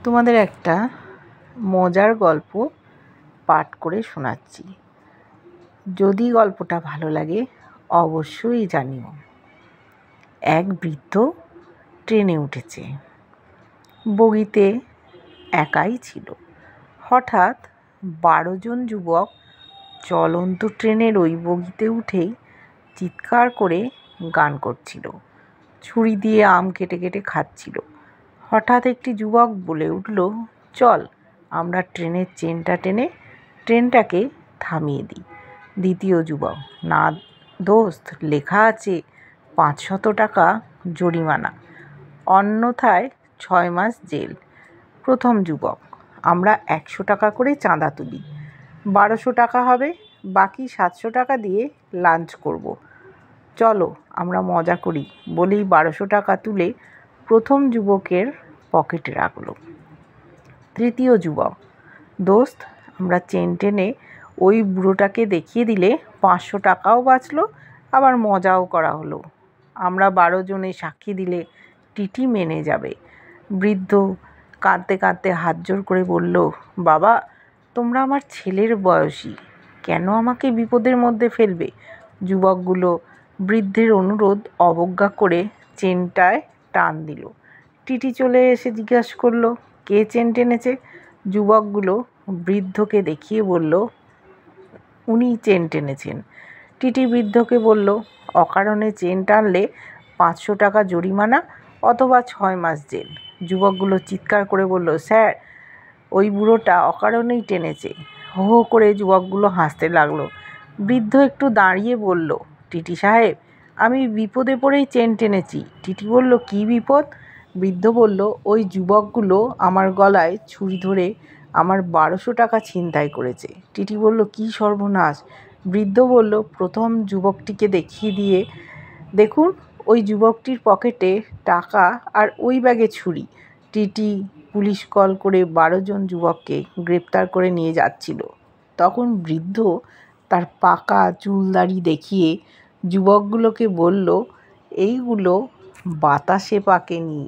তোমাদের একটা মজার গল্প পাঠ করে শোনাচ্ছি। যদি গল্পটা ভালো লাগে অবশ্যই জানিও। এক বৃদ্ধ ট্রেনে উঠেছে, বগিতে একাই ছিল। হঠাৎ 12 জন যুবক চলন্ত ট্রেনের ওই বগিতে উঠেই চিৎকার করে গান করছিল, ছুরি দিয়ে আম কেটে কেটে খাচ্ছিল। হঠাৎ একটি যুবক বলে উঠল, চল আমরা ট্রেনের চেনটা টেনে ট্রেনটাকে থামিয়ে দিই। দ্বিতীয় যুবক, না দোস্ত, লেখা আছে 500 টাকা জরিমানা, অন্যথায় 6 মাস জেল। প্রথম যুবক, আমরা 100 টাকা করে চাঁদা তুলি, 1200 টাকা হবে, বাকি 700 টাকা দিয়ে লাঞ্চ করব, চলো আমরা মজা করি বলেই 1200 টাকা তুলে প্রথম যুবকের পকেটে রাখল। তৃতীয় যুবক, দোস্ত, আমরা চেন টেনে ওই বুড়োটাকে দেখিয়ে দিলে 500 টাকাও বাঁচলো, আবার মজাও করা হলো। আমরা 12 জনে সাক্ষী দিলে টিটি মেনে যাবে। বৃদ্ধ কাঁদতে কাঁদতে হাত জোড় করে বলল, বাবা, তোমরা আমার ছেলের বয়সী, কেন আমাকে বিপদের মধ্যে ফেলবে? যুবকগুলো বৃদ্ধের অনুরোধ অবজ্ঞা করে চেনটায় টান দিল। টিটি চলে এসে জিজ্ঞাসা করলো, কে চেন টেনেছে? যুবকগুলো বৃদ্ধকে দেখিয়ে বলল, উনিই চেন টেনেছেন। টিটি বৃদ্ধকে বলল, অকারণে চেন টানলে 500 টাকা জরিমানা অথবা 6 মাস জেল। যুবকগুলো চিৎকার করে বলল, স্যার, ওই বুড়োটা অকারণেই টেনেছে। হো হো করে যুবকগুলো হাসতে লাগলো। বৃদ্ধ একটু দাঁড়িয়ে বলল, টিটি সাহেব, আমি বিপদে পড়েই চেন টেনেছি। টিটি বলল, কী বিপদ? বৃদ্ধ বলল, ওই যুবকগুলো আমার গলায় ছুরি ধরে আমার 1200 টাকা ছিনতাই করেছে। টিটি বলল, কী সর্বনাশ! বৃদ্ধ বলল, প্রথম যুবকটিকে দেখিয়ে দিয়ে, দেখুন ওই যুবকটির পকেটে টাকা আর ওই ব্যাগে ছুরি। টিটি পুলিশ কল করে 12 জন যুবককে গ্রেপ্তার করে নিয়ে যাচ্ছিল। তখন বৃদ্ধ তার পাকা চুল দাড়ি দেখিয়ে যুবকগুলোকে বলল, এইগুলো বাতাসে পাকেনি,